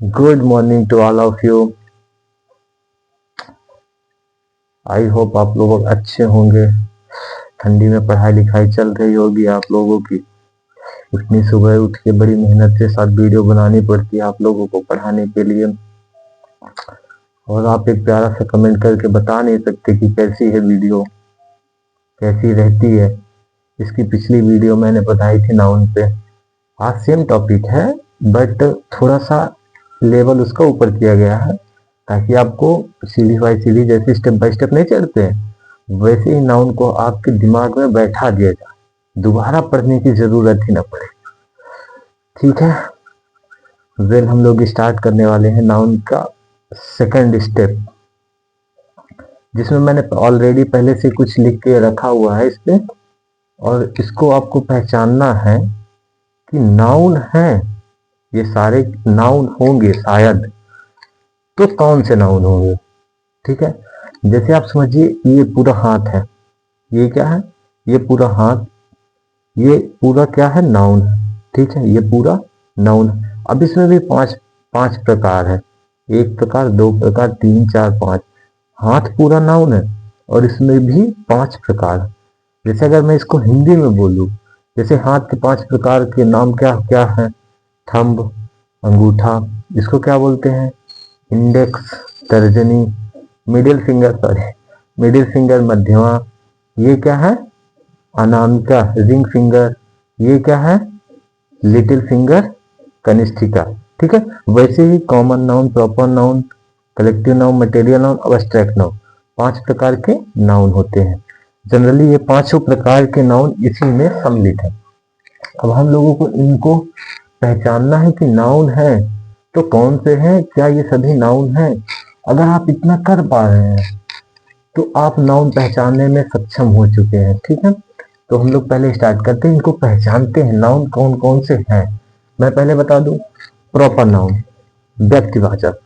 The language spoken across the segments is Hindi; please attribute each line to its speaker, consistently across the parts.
Speaker 1: Good morning to all of you. I hope आप लोग अच्छे होंगे। ठंडी में पढ़ाई लिखाई चल रही होगी आप लोगों की। इतनी सुबह उठ के बड़ी मेहनत के साथ वीडियो बनानी पड़ती है आप लोगों को पढ़ाने के लिए, और आप एक प्यारा सा कमेंट करके बता नहीं सकते कि कैसी है वीडियो, कैसी रहती है। इसकी पिछली वीडियो मैंने बनाई थी नाउन पे। आज सेम टॉपिक है बट थोड़ा सा लेवल उसका ऊपर किया गया है, ताकि आपको सीढ़ी बाई सीढ़ी जैसे स्टेप बाय स्टेप नहीं चढ़ते हैं वैसे ही नाउन को आपके दिमाग में बैठा दिया जाए, दोबारा पढ़ने की जरूरत ही ना पड़े। ठीक है, वेल हम लोग स्टार्ट करने वाले हैं नाउन का सेकंड स्टेप, जिसमें मैंने ऑलरेडी पहले से कुछ लिख के रखा हुआ है इस पे, और इसको आपको पहचानना है कि नाउन है, ये सारे नाउन होंगे शायद, तो कौन से नाउन होंगे। ठीक है, जैसे आप समझिए ये पूरा हाथ है, ये क्या है, ये पूरा हाथ, ये पूरा क्या है, नाउन है। ठीक है, ये पूरा नाउन है। अब इसमें भी पांच प्रकार है, एक प्रकार, दो प्रकार, तीन, चार, पांच। हाथ पूरा नाउन है और इसमें भी 5 प्रकार है। जैसे अगर मैं इसको हिंदी में बोलूं, जैसे हाथ के 5 प्रकार के नाम क्या क्या है, थंब, अंगूठा, इसको क्या बोलते हैं, इंडेक्स, तर्जनी, मिडिल फिंगर, मध्यमा, ये क्या है, अनामिका, रिंग फिंगर, ये क्या है, लिटिल फिंगर, कनिष्ठिका। ठीक है, वैसे ही common noun, proper noun, collective noun, material noun, abstract noun, 5 प्रकार के नाउन होते हैं। जनरली ये 5 प्रकार के नाउन इसी में सम्मिलित है। अब हम लोगों को इनको पहचानना है कि नाउन है तो कौन से हैं, क्या ये सभी नाउन हैं। अगर आप इतना कर पा रहे हैं तो आप नाउन पहचानने में सक्षम हो चुके हैं। ठीक है, तो हम लोग पहले स्टार्ट करते हैं, इनको पहचानते हैं नाउन कौन कौन से हैं। मैं पहले बता दूं, प्रॉपर नाउन, व्यक्तिवाचक।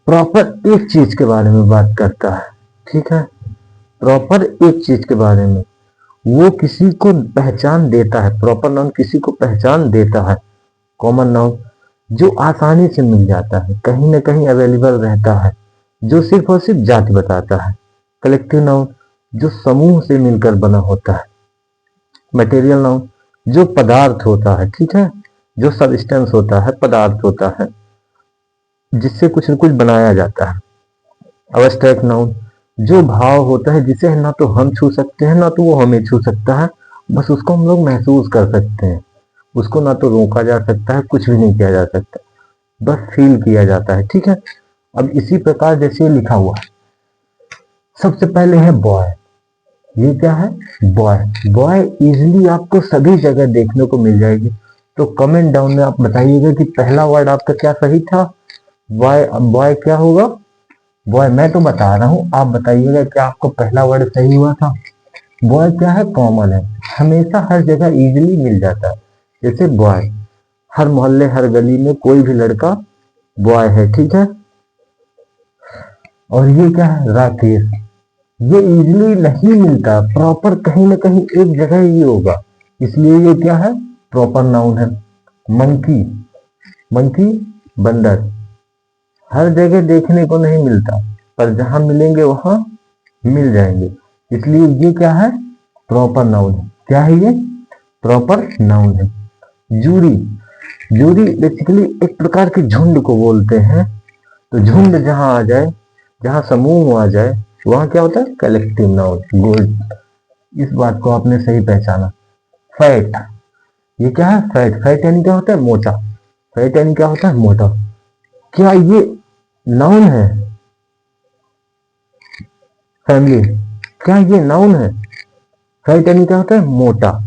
Speaker 1: प्रॉपर एक चीज के बारे में बात करता है। ठीक है, प्रॉपर एक चीज के बारे में, वो किसी को पहचान देता है। प्रॉपर नाउन किसी को पहचान देता है। कॉमन नाउन जो आसानी से मिल जाता है, कहीं ना कहीं अवेलेबल रहता है, जो सिर्फ और सिर्फ जाति बताता है। कलेक्टिव नाउन जो समूह से मिलकर बना होता है। मटेरियल नाउन जो पदार्थ होता है। ठीक है, जो सबस्टेंस होता है, पदार्थ होता है जिससे कुछ न कुछ बनाया जाता है। अब्स्ट्रैक्ट नाउन जो भाव होता है, जिसे ना तो हम छू सकते हैं ना तो वो हमें छू सकता है, बस उसको हम लोग महसूस कर सकते हैं। उसको ना तो रोका जा सकता है, कुछ भी नहीं किया जा सकता, बस फील किया जाता है। ठीक है, अब इसी प्रकार जैसे लिखा हुआ है, सबसे पहले है बॉय। ये क्या है, बॉय। बॉय इजिली आपको सभी जगह देखने को मिल जाएगी। तो कमेंट डाउन में आप बताइएगा कि पहला वर्ड आपका क्या सही था। बॉय, बॉय क्या होगा, बॉय। मैं तो बता रहा हूं, आप बताइएगा क्या आपको पहला वर्ड सही हुआ था। बॉय क्या है, कॉमन है, हमेशा हर जगह इजिली मिल जाता है। जैसे बॉय, हर मोहल्ले हर गली में कोई भी लड़का बॉय है। ठीक है, और ये क्या है, राकेश। ये इजिली नहीं मिलता, प्रॉपर कहीं ना कहीं एक जगह ही होगा, इसलिए ये क्या है, प्रॉपर नाउन है। मंकी, मंकी बंदर, हर जगह देखने को नहीं मिलता, पर जहां मिलेंगे वहां मिल जाएंगे, इसलिए ये क्या है, प्रॉपर नाउन है। क्या है ये, प्रॉपर नाउन है। जूरी, जूरी बेसिकली एक प्रकार के झुंड को बोलते हैं। तो झुंड जहां आ जाए, जहां समूह आ जाए, वहां क्या होता है, कलेक्टिव नाउन। गुड, इस बात को आपने सही पहचाना। फैट, ये क्या है, फैट। फैट यानी क्या होता है, मोटा। फैट यानी क्या होता है, मोटा। क्या ये नाउन है, फैमिली, क्या ये नाउन है। फैट यानी क्या होता है, मोटा।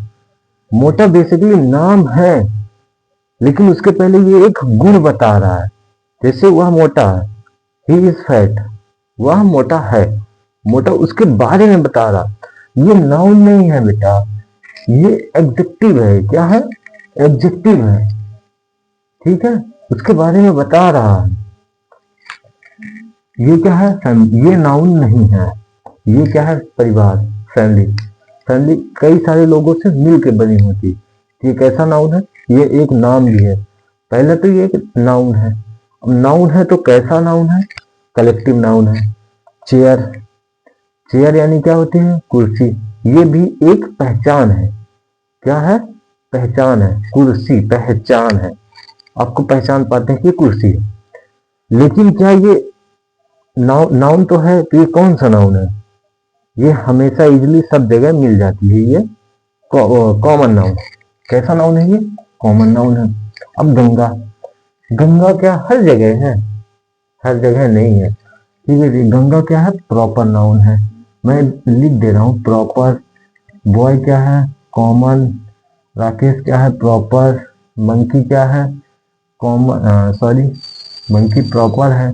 Speaker 1: मोटा बेसिकली नाम है, लेकिन उसके पहले ये एक गुण बता रहा है। जैसे वह मोटा है, ही इज फैट, वह मोटा है। मोटा उसके बारे में बता रहा, ये नाउन नहीं है बेटा, ये एडजेक्टिव है। क्या है, एडजेक्टिव है। ठीक है, उसके बारे में बता रहा है। ये क्या है, ये नाउन नहीं है। ये क्या है, परिवार, फैमिली। फैमिली कई सारे लोगों से मिलकर बनी होती, ये कैसा नाउन है, ये एक नाम भी है। पहले तो ये एक नाउन है, नाउन है तो कैसा नाउन है? कलेक्टिव नाउन है। चेयर, चेयर यानी क्या होती है? कुर्सी। ये भी एक पहचान है। क्या है? पहचान है। कुर्सी पहचान है, आपको पहचान पाते हैं कि कुर्सी है। लेकिन क्या ये नाउन तो है, तो ये कौन सा नाउन है? ये हमेशा इजीली सब जगह मिल जाती है, ये कॉमन नाउन। कैसा नाउन है ये? कॉमन नाउन है। अब गंगा, गंगा क्या हर जगह है? हर जगह नहीं है। ठीक है जी, गंगा क्या है? प्रॉपर नाउन है। मैं लिख दे रहा हूँ प्रॉपर। बॉय क्या है? कॉमन। राकेश क्या है? प्रॉपर। मंकी क्या है? कॉमन, सॉरी, मंकी प्रॉपर है।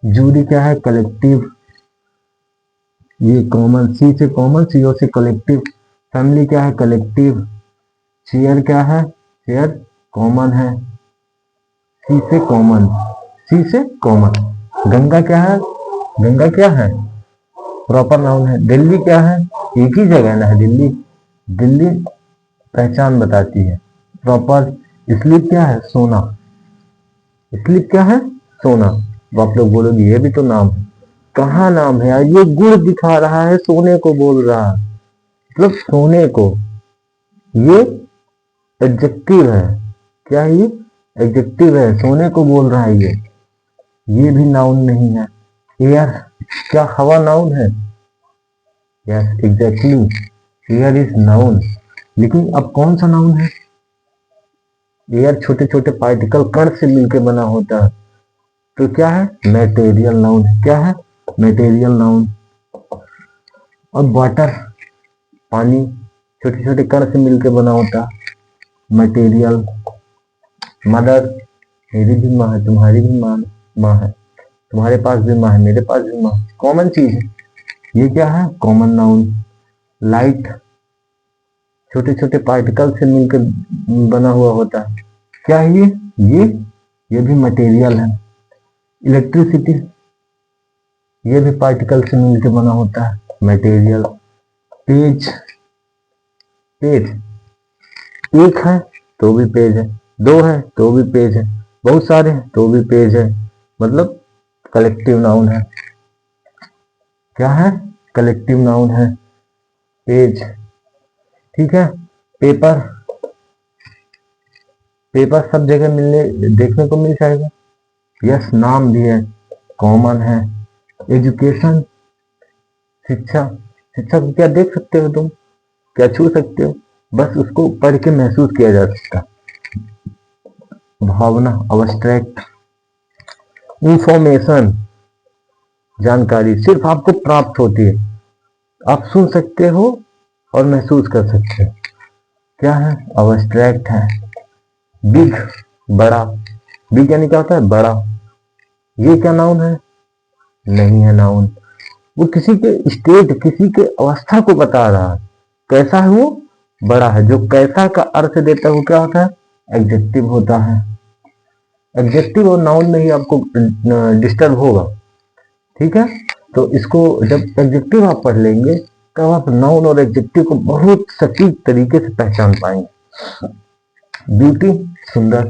Speaker 1: जूरी क्या है? कलेक्टिव, ये कॉमन। सी से कॉमन, सीओ से कलेक्टिव। फैमिली क्या है? कलेक्टिव। चेयर क्या है? चेयर कॉमन है। सी से कॉमन, सी से कॉमन। गंगा क्या है? गंगा क्या है? प्रॉपर नाउन है। दिल्ली क्या है? एक ही जगह ना है दिल्ली। दिल्ली पहचान बताती है, प्रॉपर। स्लीप क्या है? सोना। स्लीप क्या है? सोना। तो आप लोग बोलोगे ये भी तो नाम है। कहाँ नाम है यार? ये गुण दिखा रहा है, सोने को बोल रहा है, मतलब सोने को। ये एडजेक्टिव है। क्या है ये? एडजेक्टिव है, सोने को बोल रहा है ये भी नाउन नहीं है। एयर, क्या हवा नाउन है? Yes exactly, air is noun. लेकिन अब कौन सा नाउन है? एयर छोटे छोटे पार्टिकल कण से मिलकर बना होता है, तो क्या है? मेटेरियल नाउन है। क्या है? Material noun. और वाटर, पानी छोटे छोटे कण से मिलकर बना होता है, मटेरियल। मदर, मेरी भी माँ है, तुम्हारी भी माँ है, तुम्हारे पास भी माँ है, मेरे पास भी माँ, कॉमन चीज है, ये क्या है? Common noun. लाइट छोटे छोटे पार्टिकल से मिलकर बना हुआ होता है, क्या है ये ये भी मटेरियल है। इलेक्ट्रिसिटी, ये भी पार्टिकल से मिलकर बना होता है, मटेरियल। पेज, पेज एक है तो भी पेज है, दो है तो भी पेज है, बहुत सारे हैं तो भी पेज है, मतलब कलेक्टिव नाउन है। क्या है? कलेक्टिव नाउन है, पेज। ठीक है। पेपर, पेपर सब जगह मिलने देखने को मिल जाएगा। यस, नाम भी है, कॉमन है। एजुकेशन, शिक्षा, शिक्षा को क्या देख सकते हो तुम? क्या छू सकते हो? बस उसको पढ़ के महसूस किया जा सकता। भावना, अब्स्ट्रैक्ट। इंफॉर्मेशन, जानकारी सिर्फ आपको प्राप्त होती है, आप सुन सकते हो और महसूस कर सकते हो। क्या है? अब्स्ट्रैक्ट है। बिग, बड़ा। बिग यानी क्या होता है? बड़ा। ये क्या नाउन है? नहीं है नाउन। वो किसी के स्टेट, किसी के अवस्था को बता रहा है। कैसा है वो? बड़ा है। जो कैसा का अर्थ देता है वो क्या होता है? एडजेक्टिव होता है। एडजेक्टिव और नाउन में ही आपको डिस्टर्ब होगा। ठीक है, तो इसको जब एडजेक्टिव आप पढ़ लेंगे तब आप नाउन और एडजेक्टिव को बहुत सटीक तरीके से पहचान पाएंगे। ब्यूटी, सुंदर।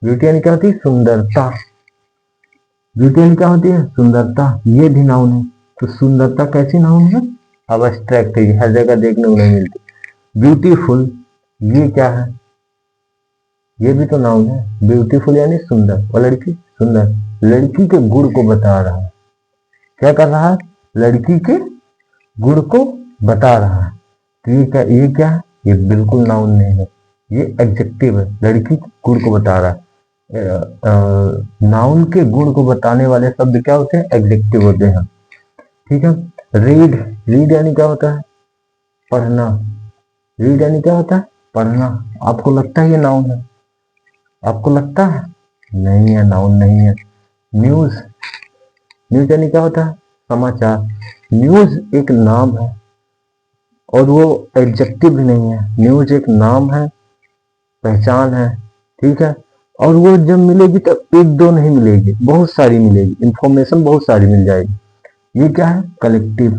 Speaker 1: ब्यूटी यानी क्या होती है? सुंदरता। ब्यूटी यानी क्या होती है? सुंदरता। ये भी नाउन है, तो सुंदरता कैसी नाउन है? अब एब्स्ट्रैक्ट है, हर जगह देखने को नहीं मिलती। ब्यूटीफुल, ये क्या है? ये भी तो नाउन है। ब्यूटीफुल यानी सुंदर, और लड़की सुंदर, लड़की के गुण को बता रहा है। क्या कर रहा है? लड़की के गुण को बता रहा है। तो ये क्या है? ये बिल्कुल नाउन नहीं है, ये एडजेक्टिव है, लड़की के गुण को बता रहा है। नाउन के गुण को बताने वाले शब्द क्या होते हैं? एडजेक्टिव होते हैं। ठीक है। रीड, रीड यानी क्या होता है? पढ़ना। रीड यानी क्या होता है? पढ़ना। आपको लगता है ये नाउन है? आपको लगता है? नहीं है, नाउन नहीं है। न्यूज, न्यूज यानी क्या होता है? समाचार। न्यूज एक नाम है और वो एडजेक्टिव भी नहीं है। न्यूज एक नाम है, पहचान है। ठीक है, और वो जब मिलेगी तब एक दो नहीं मिलेगी, बहुत सारी मिलेगी, इंफॉर्मेशन बहुत सारी मिल जाएगी। ये क्या है? कलेक्टिव।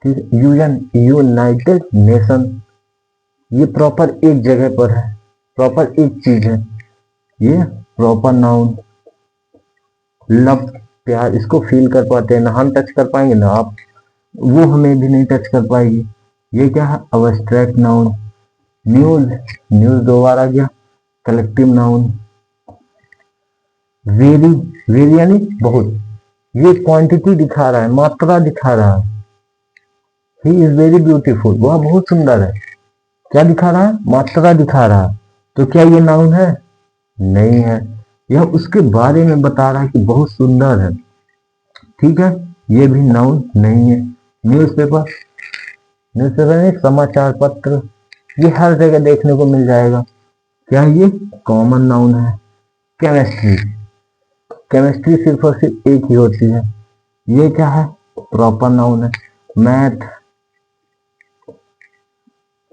Speaker 1: ठीक है। यूएन, यूनाइटेड नेशन, ये प्रॉपर एक जगह पर है, प्रॉपर एक चीज है, ये प्रॉपर नाउन, लव प्यार, इसको फील कर पाते हैं ना, हम टच कर पाएंगे ना आप, वो हमें भी नहीं टच कर पाएगी। ये क्या है? Abstract noun. न्यूज, न्यूज दो बार आ गया। Collective noun. वेरी, वेरी यानी बहुत, ये क्वांटिटी दिखा रहा है, मात्रा दिखा रहा है। ही इज वेरी ब्यूटीफुल, वह बहुत सुंदर है। क्या दिखा रहा है? मात्रा दिखा रहा है। तो क्या ये नाउन है? नहीं है। यह उसके बारे में बता रहा है कि बहुत सुंदर है। ठीक है, ये भी नाउन नहीं है। न्यूज़पेपर, न्यूज़पेपर में समाचार पत्र, ये हर जगह देखने को मिल जाएगा। क्या ये? कॉमन नाउन है। केमिस्ट्री, केमिस्ट्री सिर्फ और सिर्फ एक ही होती है। ये क्या है? प्रॉपर नाउन है। मैथ,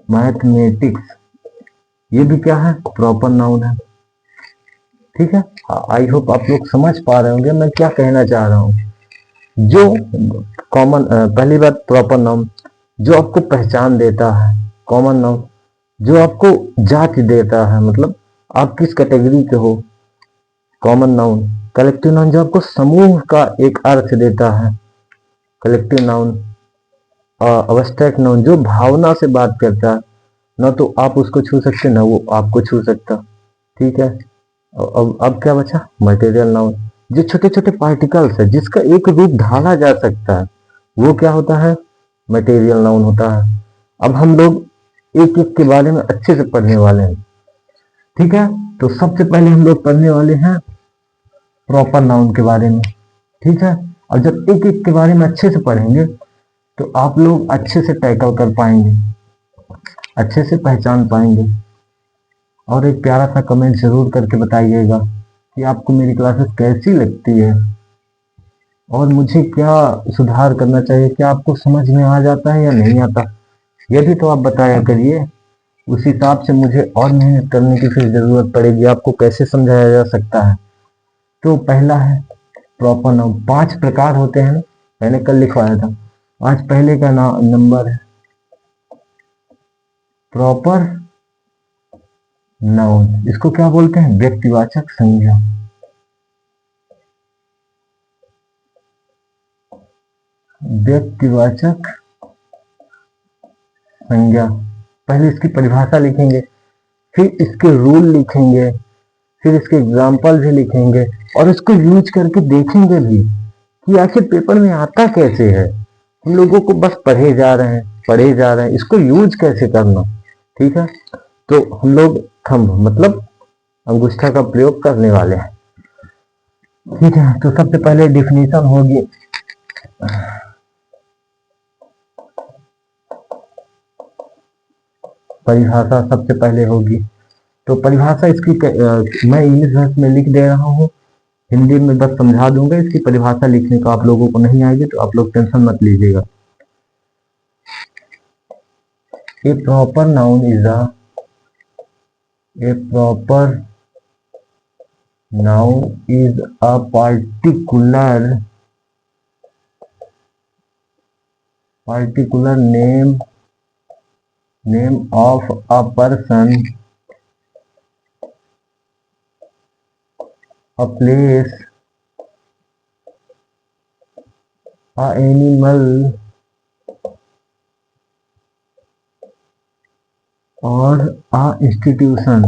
Speaker 1: मैथमेटिक्स, ये भी क्या है? प्रॉपर नाउन है। ठीक है, आई होप आप लोग समझ पा रहे होंगे मैं क्या कहना चाह रहा हूँ। जो कॉमन, पहली बात प्रॉपर नाउन जो आपको पहचान देता है। कॉमन नाउन जो आपको जांच देता है, मतलब आप किस कैटेगरी के हो। Common noun. कलेक्टिव नाउन जो आपको समूह का एक अर्थ देता है। Collective noun. अब्स्ट्रैक्ट नाउन जो भावना से बात करता है, ना तो आप उसको छू सकते ना वो आपको छू सकता। ठीक है, अब क्या बचा? मटेरियल नाउन जो छोटे छोटे पार्टिकल्स है जिसका एक रूप ढाला जा सकता है, वो क्या होता है? मटेरियल नाउन होता है। अब हम लोग एक एक के बारे में अच्छे से पढ़ने वाले हैं। ठीक है, तो सबसे पहले हम लोग पढ़ने वाले हैं प्रॉपर नाउन के बारे में। ठीक है, और जब एक एक के बारे में अच्छे से पढ़ेंगे तो आप लोग अच्छे से टैकल कर पाएंगे, अच्छे से पहचान पाएंगे। और एक प्यारा सा कमेंट जरूर करके बताइएगा कि आपको मेरी क्लासेस कैसी लगती है और मुझे क्या सुधार करना चाहिए, क्या आपको समझ में आ जाता है या नहीं आता, ये भी तो आप बताया करिए। उस हिसाब से मुझे और मेहनत करने की फिर जरूरत पड़ेगी। आपको कैसे समझाया जा सकता है? तो पहला है प्रॉपर नाउन। 5 प्रकार होते हैं ना, मैंने कल लिखवाया था। आज पहले का नंबर है प्रॉपर नाउन। इसको क्या बोलते हैं? व्यक्तिवाचक संज्ञा। व्यक्तिवाचक संज्ञा। पहले इसकी परिभाषा लिखेंगे, फिर इसके रूल लिखेंगे, फिर इसके एग्जाम्पल भी लिखेंगे और इसको यूज करके देखेंगे भी कि आखिर पेपर में आता कैसे है। हम लोगों को बस पढ़े जा रहे हैं, पढ़े जा रहे हैं, इसको यूज कैसे करना। ठीक है, तो हम लोग थंब मतलब अंगूठा का प्रयोग करने वाले हैं। ठीक है, तो सबसे पहले डिफिनीशन होगी, परिभाषा सबसे पहले होगी। तो परिभाषा इसकी मैं इंग्लिश भाषा में लिख दे रहा हूँ, हिंदी में बस समझा दूंगा। इसकी परिभाषा लिखने को आप लोगों को नहीं आएगी तो आप लोग टेंशन मत लीजिएगा। A proper noun is a proper noun is a particular name of a person, a place, a animal or a institution।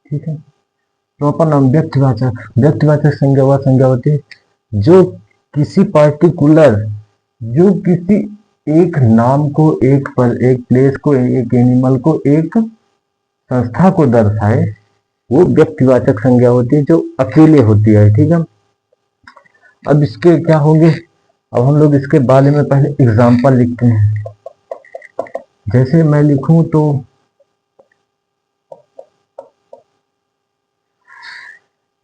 Speaker 1: ठीक है, प्रॉपर नाउन व्यक्तिवाचक। व्यक्तिवाचक संज्ञा वह संज्ञा होती है जो किसी पार्टिकुलर, जो किसी एक नाम को, एक प्लेस को, एक एनिमल को, एक संस्था को दर्शाए, वो व्यक्तिवाचक संज्ञा होती है जो अकेले होती है। ठीक है, अब इसके क्या होंगे? अब हम लोग इसके बारे में पहले एग्जाम्पल लिखते हैं। जैसे मैं लिखूं तो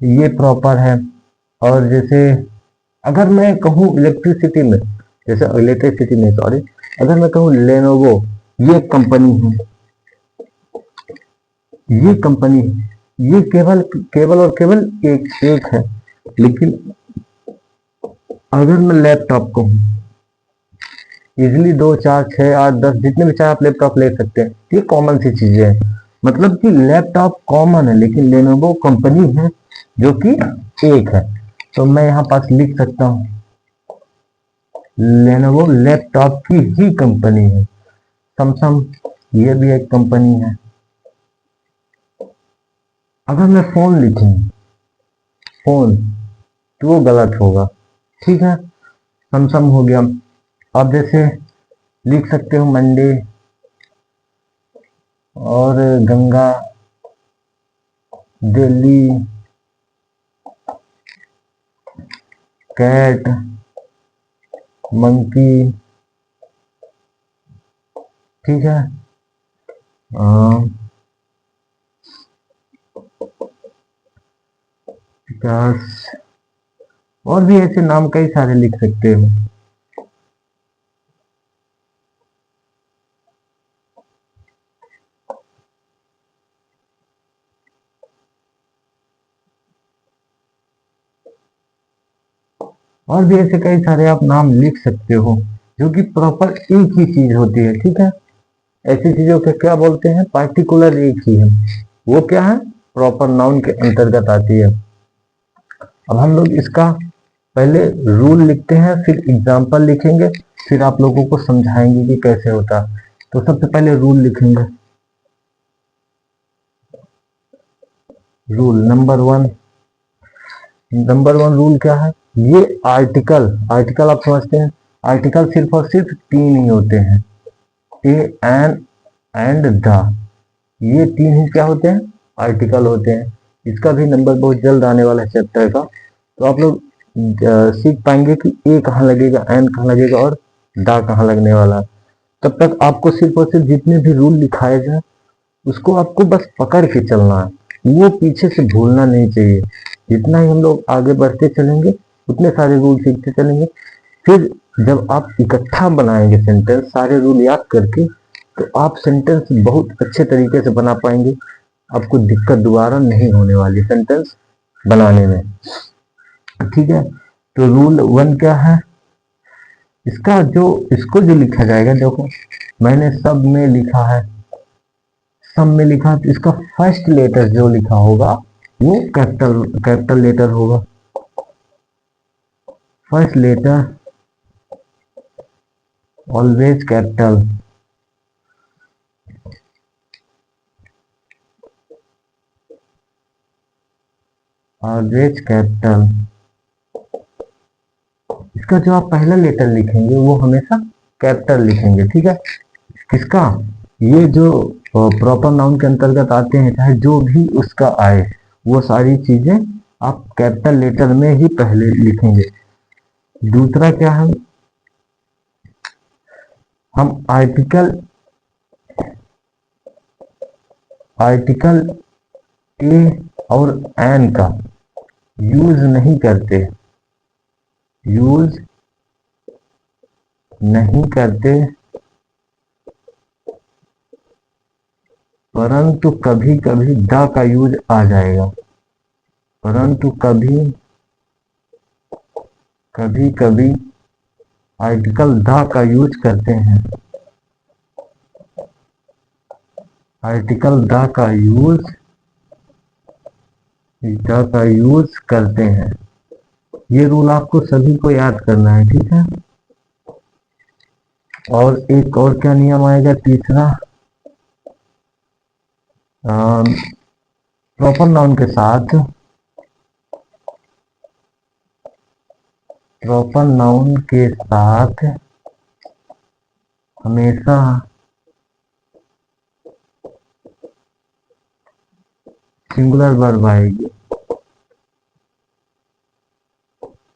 Speaker 1: ये प्रॉपर है। और जैसे अगर मैं कहूँ इलेक्ट्रिसिटी में, जैसे इलेक्ट्रिसिटी में सॉरी, अगर मैं कहूँ लेनोवो, ये कंपनी है, ये कंपनी, ये केवल केवल और केवल एक है। लेकिन अगर मैं लैपटॉप कहूँ, इजिली 2 4 6 8 10 जितने भी चाहे आप लैपटॉप ले सकते हैं। ये कॉमन सी चीजें हैं, मतलब कि लैपटॉप कॉमन है लेकिन लेनोवो कंपनी है जो कि एक है। तो मैं यहाँ पास लिख सकता हूँ लेनोवो लैपटॉप की ही कंपनी है। सैमसंग ये भी एक कंपनी है। अगर मैं फोन लिखूं फोन तो वो गलत होगा, ठीक है। सैमसंग हो गया। आप जैसे लिख सकते हो मंडे और गंगा, दिल्ली, कैट, मंकी, ठीक है। विकास, और भी ऐसे नाम कई सारे लिख सकते हो। और भी ऐसे कई सारे आप नाम लिख सकते हो जो कि प्रॉपर एक ही चीज होती है, ठीक है। ऐसी चीजों को क्या बोलते हैं, पार्टिकुलर एक ही है, वो क्या है, प्रॉपर नाउन के अंतर्गत आती है। अब हम लोग इसका पहले रूल लिखते हैं, फिर एग्जाम्पल लिखेंगे, फिर आप लोगों को समझाएंगे कि कैसे होता है। तो सबसे पहले रूल लिखेंगे। रूल नंबर वन रूल क्या है, ये आर्टिकल आर्टिकल आप समझते हैं, आर्टिकल सिर्फ और सिर्फ 3 ही होते हैं, ए एन एंड द, ये 3 ही क्या होते हैं, आर्टिकल होते हैं। इसका भी नंबर बहुत जल्द आने वाला है चैप्टर का, तो आप लोग सीख पाएंगे कि ए कहाँ लगेगा, एन कहाँ लगेगा और दा कहाँ लगने वाला है। तब तक आपको सिर्फ और सिर्फ जितने भी रूल लिखाए जाए उसको आपको बस पकड़ के चलना है, वो पीछे से भूलना नहीं चाहिए। जितना ही हम लोग आगे बढ़ते चलेंगे उतने सारे रूल सीखते चलेंगे, फिर जब आप इकट्ठा बनाएंगे सेंटेंस सारे रूल याद करके, तो आप सेंटेंस बहुत अच्छे तरीके से बना पाएंगे। आपको दिक्कत दोबारा नहीं होने वाली सेंटेंस बनाने में, ठीक है। तो रूल 1 क्या है, इसको जो लिखा जाएगा, देखो मैंने सब में लिखा है, सब में लिखा, तो इसका फर्स्ट लेटर जो लिखा होगा वो कैपिटल लेटर होगा। First letter always capital, always capital. इसका जो आप पहला लेटर लिखेंगे वो हमेशा कैपिटल लिखेंगे, ठीक है। किसका, ये जो प्रॉपर नाउन के अंतर्गत आते हैं, चाहे जो भी उसका आए, वो सारी चीजें आप कैपिटल लेटर में ही पहले लिखेंगे। दूसरा क्या है, हम आर्टिकल ए और एन का यूज नहीं करते, परंतु कभी कभी द का यूज आ जाएगा, परंतु कभी कभी आर्टिकल द का यूज करते हैं, आर्टिकल द का यूज करते हैं। ये रूल आपको सभी को याद करना है, ठीक है। और एक और क्या नियम आएगा, तीसरा, प्रॉपर नाउन के साथ हमेशा सिंगुलर वर्ब आएगी,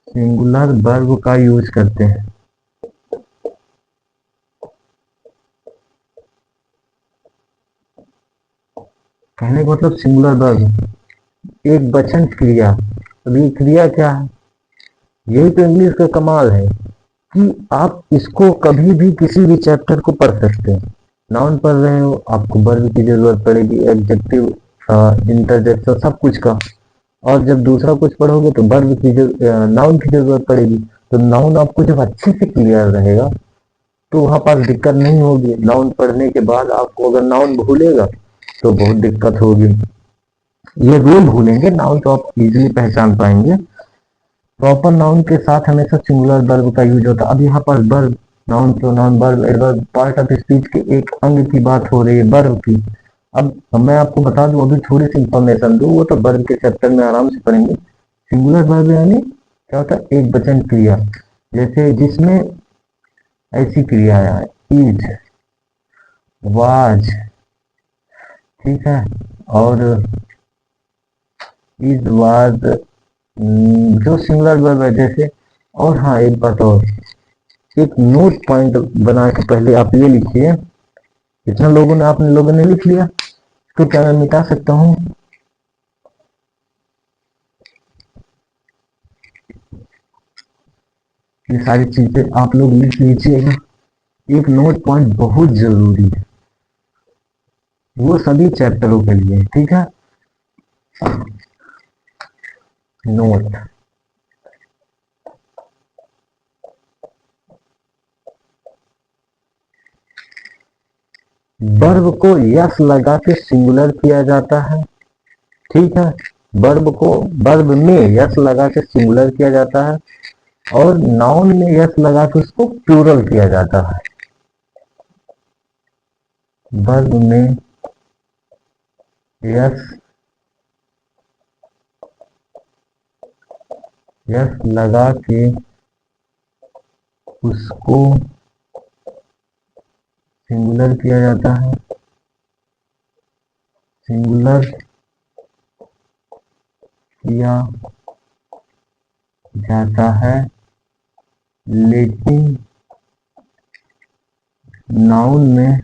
Speaker 1: सिंगुलर वर्ब का यूज करते हैं। कहने का मतलब सिंगुलर वर्ब एक वचन क्रिया। अब ये क्रिया क्या है, यही तो इंग्लिश का कमाल है कि आप इसको कभी भी किसी भी चैप्टर को पढ़ सकते हैं। नाउन पढ़ रहे हो आपको वर्ब की जरूरत पड़ेगी, एडजेक्टिव, इंटरजेक्शन, सब कुछ का। और जब दूसरा कुछ पढ़ोगे तो नाउन की जरूरत पड़ेगी। तो नाउन आपको जब अच्छे से क्लियर रहेगा तो वहां पर दिक्कत नहीं होगी। नाउन पढ़ने के बाद आपको अगर नाउन भूलेगा तो बहुत दिक्कत होगी। ये रूल भूलेंगे, नाउन तो आप इजीली पहचान पाएंगे। प्रॉपर नाउन के साथ हमेशा सिंगुलर वर्ब का यूज होता है। अब यहाँ पर verb, noun, pronoun, verb, adverb, part of speech के एक अंग की बात हो रही है, वर्ब की। अब मैं आपको बता दूं, अभी थोड़ी सी इंफॉर्मेशन दूं, वो तो वर्ब के चैप्टर में आराम से पढ़ेंगे। सिंगुलर वर्ब यानी क्या होता है? एक वचन क्रिया, जैसे जिसमें ऐसी क्रियाएं हैं, इज, वाज, ठीक है, और इज, वाज, जो सिंगुलर वर्ब है जैसे। और हाँ, एक बात और, एक नोट पॉइंट बना के पहले आप ये लिखिए। कितना लोगों ने, आपने लोगों ने लिख लिया? तो क्या मैं मिटा सकता हूँ? ये सारी चीजें आप लोग लिख लीजिएगा। एक नोट पॉइंट बहुत जरूरी है, वो सभी चैप्टरों के लिए, ठीक है। नोट, वर्ब को यस लगा के सिंगुलर किया जाता है, ठीक है। वर्ब को, वर्ब में यस लगा के सिंगुलर किया जाता है, और नाउन में यस लगा के उसको प्लूरल किया जाता है। वर्ब में यस लगा के उसको सिंगुलर किया जाता है, सिंगुलर किया जाता है, लेकिन नाउन में,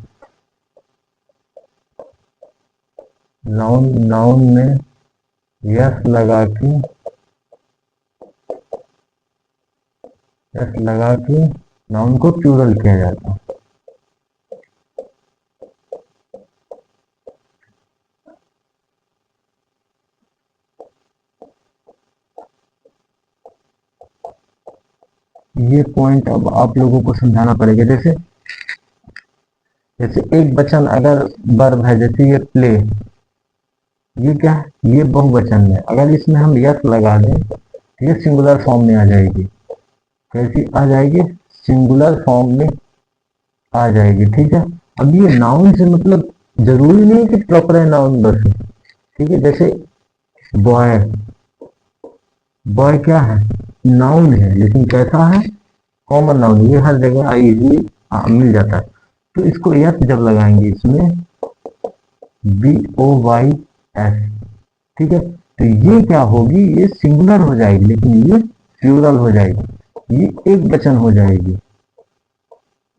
Speaker 1: नाउन में यस लगा के नाउन को प्लूरल किया जाता है। ये पॉइंट अब आप लोगों को समझाना पड़ेगा। जैसे जैसे एक वचन अगर वर्ब है, जैसे ये प्ले, ये क्या है? ये बहुवचन है। अगर इसमें हम यस लगा दें तो ये सिंगुलर फॉर्म में आ जाएगी। कैसी आ जाएगी? सिंगुलर फॉर्म में आ जाएगी, ठीक है। अब ये नाउन से मतलब जरूरी नहीं कि प्रॉपर है नाउन बस, ठीक है। जैसे बॉय, बॉय क्या है? नाउन है, लेकिन कैसा है? कॉमन नाउन, ये हर जगह इजीली मिल जाता है। तो इसको यस जब लगाएंगे इसमें, BOYS, ठीक है, तो ये क्या होगी? ये सिंगुलर हो जाएगी, लेकिन ये प्लूरल हो जाएगी। ये एक वचन हो जाएगी,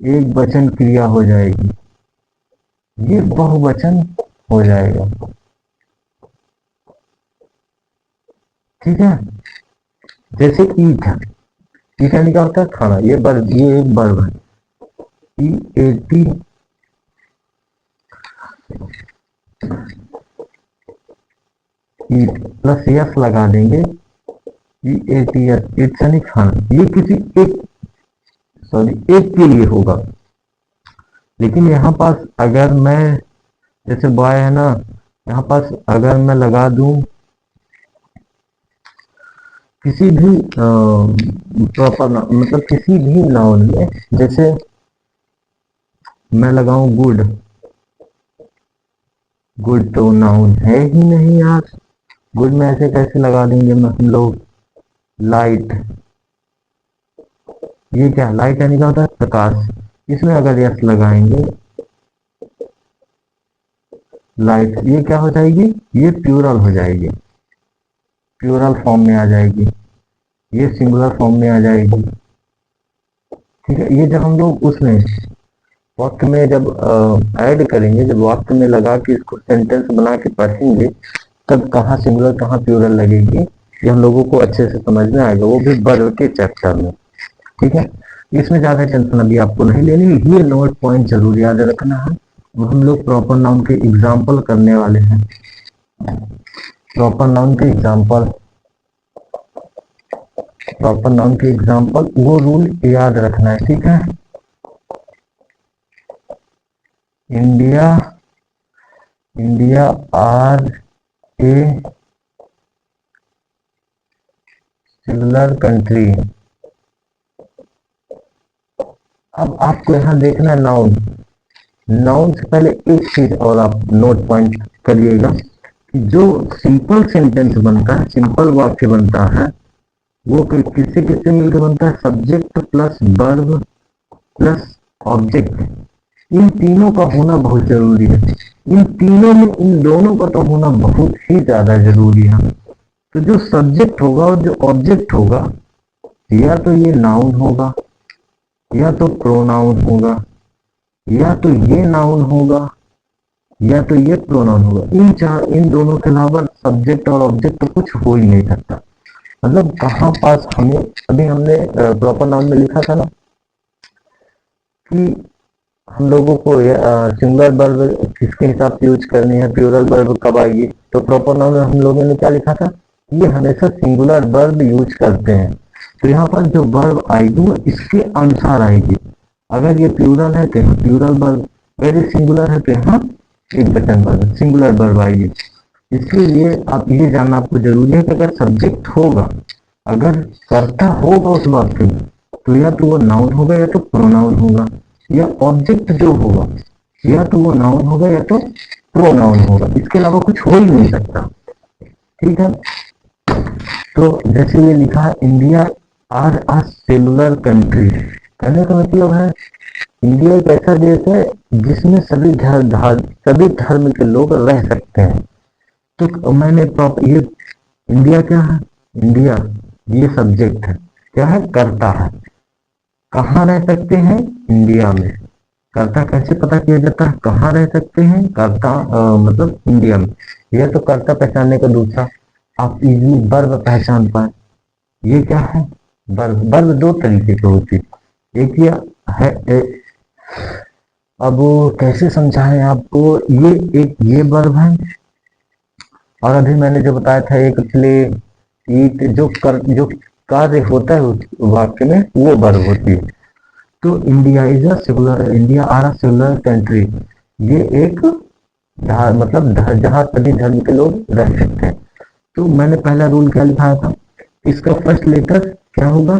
Speaker 1: एक वचन क्रिया हो जाएगी, ये बहुवचन हो जाएगा, ठीक है। जैसे ईट है, ईट यानी क्या होता है? खाना। ये वर्ब, ये एक वर्ब है, EAT, ईट प्लस यस लगा देंगे, EATS, इट्स यानी खाना। ये किसी एक, सॉरी, एक के लिए होगा। लेकिन यहाँ पास अगर मैं, जैसे बॉय है ना, यहाँ पास अगर मैं लगा दूं किसी भी प्रॉपर, मतलब किसी भी नाउन में, जैसे मैं लगाऊं गुड, गुड तो नाउन है ही नहीं यार। गुड में ऐसे कैसे लगा देंगे हम लोग? लाइट, ये क्या? लाइट यानी क्या होता है? प्रकाश। इसमें अगर यस लगाएंगे, लाइट, ये क्या हो जाएगी? ये प्लूरल हो जाएगी, प्लूरल फॉर्म में आ जाएगी, ये सिंगुलर फॉर्म में आ जाएगी, ठीक है। ये जब हम लोग उसमें वाक्य में जब ऐड करेंगे, जब वाक्य में लगा के इसको सेंटेंस बना के पढ़ेंगे, तब कहाँ सिंगुलर कहाँ प्लूरल लगेगी, ये हम लोगों को अच्छे से समझ में आएगा, वो भी वर्ब के चैप्टर में, ठीक है। इसमें ज्यादा टेंशन अभी आपको नहीं लेनी। ये नोट पॉइंट जरूर याद रखना है। और हम लोग प्रॉपर नाउन के एग्जाम्पल करने वाले हैं। प्रॉपर नाउन के एग्जाम्पल, प्रॉपर नाउन के एग्जाम्पल, वो रूल याद रखना है, ठीक है। India, India are a similar country. अब आपको यहाँ देखना है नाउन। नाउन से पहले एक चीज और आप नोट पॉइंट करिएगा कि जो सिंपल सेंटेंस बनता है, सिंपल वाक्य बनता है, वो किससे किससे मिलकर बनता है? Subject plus verb plus object. इन तीनों का होना बहुत जरूरी है। इन तीनों में इन दोनों का तो होना बहुत ही ज्यादा जरूरी है। तो जो सब्जेक्ट होगा और जो ऑब्जेक्ट होगा, या तो ये नाउन होगा, या तो प्रोनाउन होगा, या तो ये नाउन होगा, या तो ये प्रोनाउन होगा। इन दोनों के अलावा सब्जेक्ट और ऑब्जेक्ट तो कुछ हो ही नहीं सकता। मतलब कहाँ पास हमें, अभी हमने प्रॉपर नाउन में लिखा था ना कि हम लोगों को सिंगुलर वर्ब किसके हिसाब से यूज करनी है, प्लूरल वर्ब कब आएगी। तो प्रॉपर नाउन में हम लोगों ने क्या लिखा था? ये हमेशा सिंगुलर वर्ब यूज करते हैं। तो यहाँ पर जो वर्ब आएगी वो इसके अनुसार आएगी। अगर ये प्लूरल है तो यहाँ प्लूरल वर्ब, अगर ये सिंगुलर है तो यहाँ एक वचन वर्ब, सिंगुलर वर्ब आएगी। इसलिए आप ये जानना आपको जरूरी है कि अगर सब्जेक्ट होगा, अगर कर्ता होगा उस वाक्य में, तो या तो वो नाउन होगा या तो प्रोनाउन होगा, या ऑब्जेक्ट जो होगा या तो वो नाउन होगा या तो प्रोनाउन होगा। इसके अलावा कुछ हो ही नहीं सकता। ठीक है। तो जैसे ये लिखा है, India are a cellular country. कहने का मतलब है इंडिया एक ऐसा देश है जिसमें सभी धर्म के लोग रह सकते हैं। तो मैंने प्रॉपर ये इंडिया क्या है? इंडिया ये सब्जेक्ट है, क्या है? कर्ता है। कहाँ रह सकते हैं? इंडिया में। कर्ता कैसे पता किया जाता है? कहाँ रह सकते हैं? कर्ता मतलब इंडिया में। यह तो कर्ता पहचानने का दूसरा, आप इजली वर्ब पहचान पाए। ये क्या है? वर्ब। वर्ब दो तरीके के होती है। एक ये है अब वो कैसे समझाएं आपको, ये वर्ब है, और अभी मैंने जो बताया था एक प्ले ईट, जो कार्य होता है उस वाक्य में वो वर्ब होती है। तो India is a secular, India are a secular country. ये एक मतलब जहाँ सभी धर्म के लोग रह सकते हैं। तो मैंने पहला रूल क्या लिखाया था? इसका फर्स्ट लेटर क्या होगा?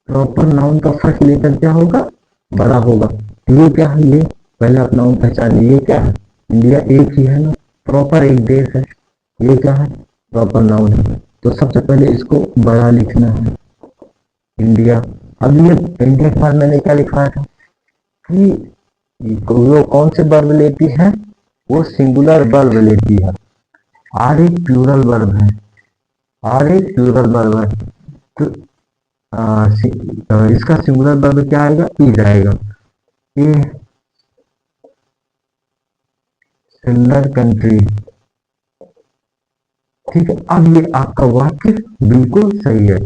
Speaker 1: प्रॉपर नाउन का फर्स्ट लेटर क्या होगा? बड़ा होगा। ये क्या है? ये पहले आप नाउन पहचानिए। ये क्या है? इंडिया एक ही है ना, प्रॉपर एक देश है। ये क्या है? प्रॉपर नाउन है। तो सबसे पहले इसको बड़ा लिखना है, इंडिया। अब ये इंडिया के बाद मैंने क्या लिखा था कि वो कौन से वर्ब लेती है? वो सिंगुलर वर्ब लेती है। आर एक प्लूरल वर्ब है, आर एक प्लूरल वर्ब है। तो इसका सिंगुलर वर्ब क्या आएगा? इज आएगा। ये सिमिलर कंट्री। ठीक है। अब ये आपका वाक्य बिल्कुल सही है,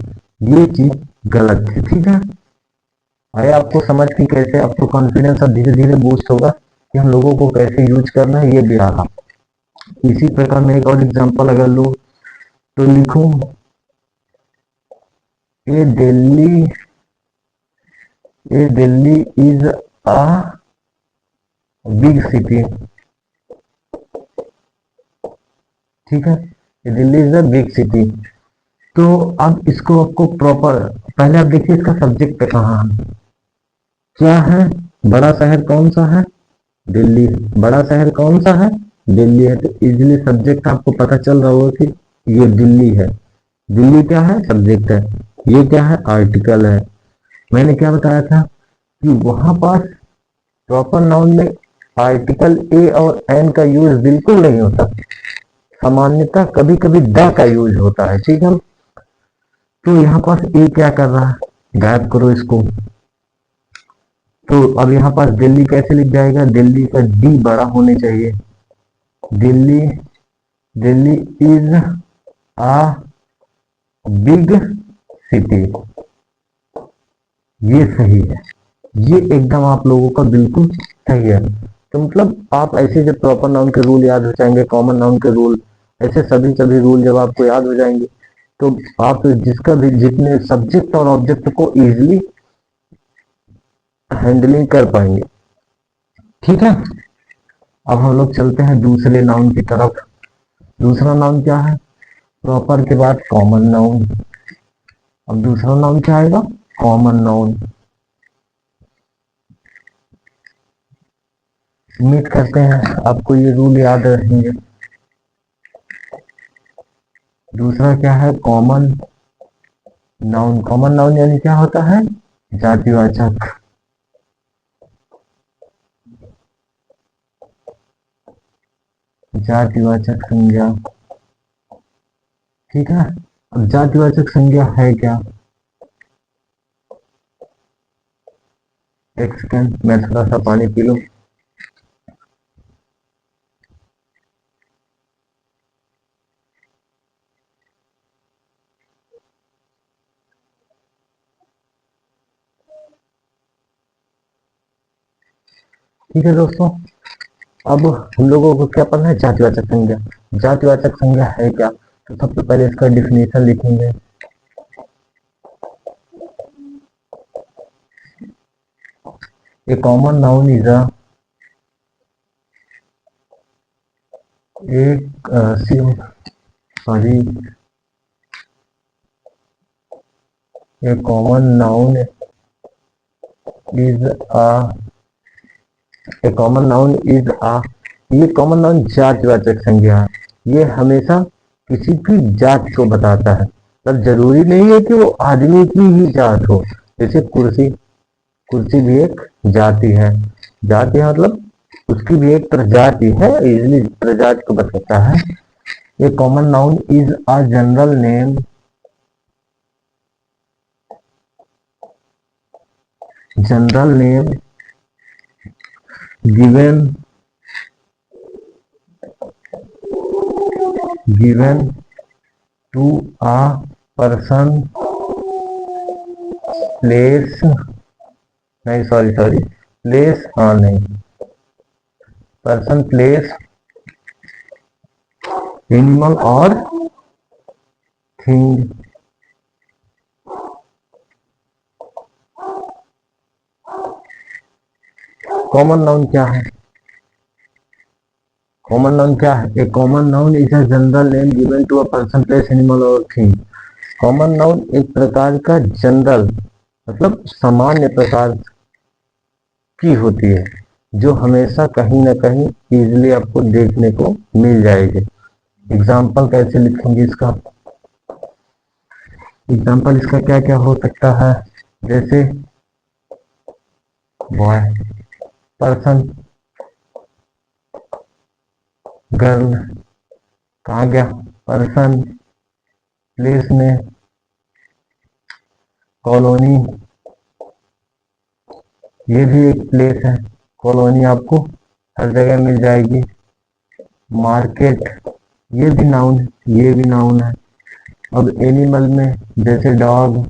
Speaker 1: ये चीज गलत है। ठीक है। आया आपको समझ की कैसे आपको कॉन्फिडेंस अब धीरे धीरे बूस्ट होगा कि हम लोगों को कैसे यूज करना है, ये भी आ रहा। इसी प्रकार मैं एक और एग्जांपल अगर लूं तो लिखूं, ये Delhi is a big city. ठीक है। ये Delhi is a big city. तो अब इसको आपको प्रॉपर, पहले आप देखिए इसका सब्जेक्ट कहाँ है, क्या है? बड़ा शहर कौन सा है? दिल्ली। बड़ा शहर कौन सा है? दिल्ली है। तो इजीली सब्जेक्ट आपको पता चल रहा होगा कि ये दिल्ली है। दिल्ली क्या है? सब्जेक्ट है। ये क्या है? आर्टिकल है। मैंने क्या बताया था कि वहां पास प्रॉपर नाउन में आर्टिकल ए और एन का यूज बिल्कुल नहीं होता। सामान्यतः कभी कभी द का यूज होता है। ठीक है। तो यहाँ पास ए क्या कर रहा है? गायब करो इसको। तो अब यहाँ पास दिल्ली कैसे लिख जाएगा? दिल्ली का डी बड़ा होने चाहिए। Delhi, Delhi is a big city. ये सही है। ये एकदम आप लोगों का बिल्कुल सही है। तो मतलब आप ऐसे जब प्रॉपर नाउन के रूल याद हो जाएंगे, कॉमन नाउन के रूल, ऐसे सभी रूल जब आपको याद हो जाएंगे, तो आप जिसका भी जितने सब्जेक्ट और ऑब्जेक्ट को इजीली हैंडलिंग कर पाएंगे। ठीक है। अब हम लोग चलते हैं दूसरे नाउन की तरफ। दूसरा नाउन क्या है? प्रॉपर के बाद कॉमन नाउन। अब दूसरा नाउन क्या आएगा? Common noun. उम्मीद करते हैं आपको ये रूल याद रहेंगे। दूसरा क्या है? Common noun. कॉमन नाउन यानी क्या होता है? जातिवाचक। जातिवाचक संज्ञा। ठीक है। अब जातिवाचक संज्ञा है क्या? एक सेकेंड, मैं थोड़ा सा पानी पी लूं। ठीक है दोस्तों, अब हम लोगों को क्या पढ़ना है? जातिवाचक संज्ञा। जातिवाचक संज्ञा है क्या? तो सबसे पहले इसका डिफिनेशन लिखेंगे। ए कॉमन नाउन इज एक sorry A common noun is a common noun is ये कॉमन नाउन जातिवाचक संज्ञा है। ये हमेशा किसी की जात को बताता है। पर जरूरी नहीं है कि वो आदमी की ही जात हो। जैसे कुर्सी, कुर्सी भी एक जाति है। जाति है मतलब उसकी भी एक प्रजाति है, इजली प्रजाति को बताता है। ये common noun is a general name given to a person, place, नहीं सॉरी प्लेस, हाँ नहीं, पर्सन, प्लेस, एनिमल और थिंग। कॉमन नाउन क्या है? कॉमन नाउन क्या है? A common noun is a general name given to a person, place, animal और थिंग। कॉमन नाउन एक प्रकार का जनरल मतलब सामान्य प्रकार की होती है, जो हमेशा कहीं ना कहीं इजीली आपको देखने को मिल जाएगी। एग्जाम्पल कैसे लिखेंगे इसका? एग्जाम्पल इसका क्या क्या हो सकता है? जैसे बॉय, पर्सन, गर्ल, कहाँ गया पर्सन, प्लेस में कॉलोनी, ये भी एक प्लेस है, कॉलोनी आपको हर जगह मिल जाएगी। मार्केट, ये भी नाउन है, ये भी नाउन है। अब एनिमल में जैसे डॉग,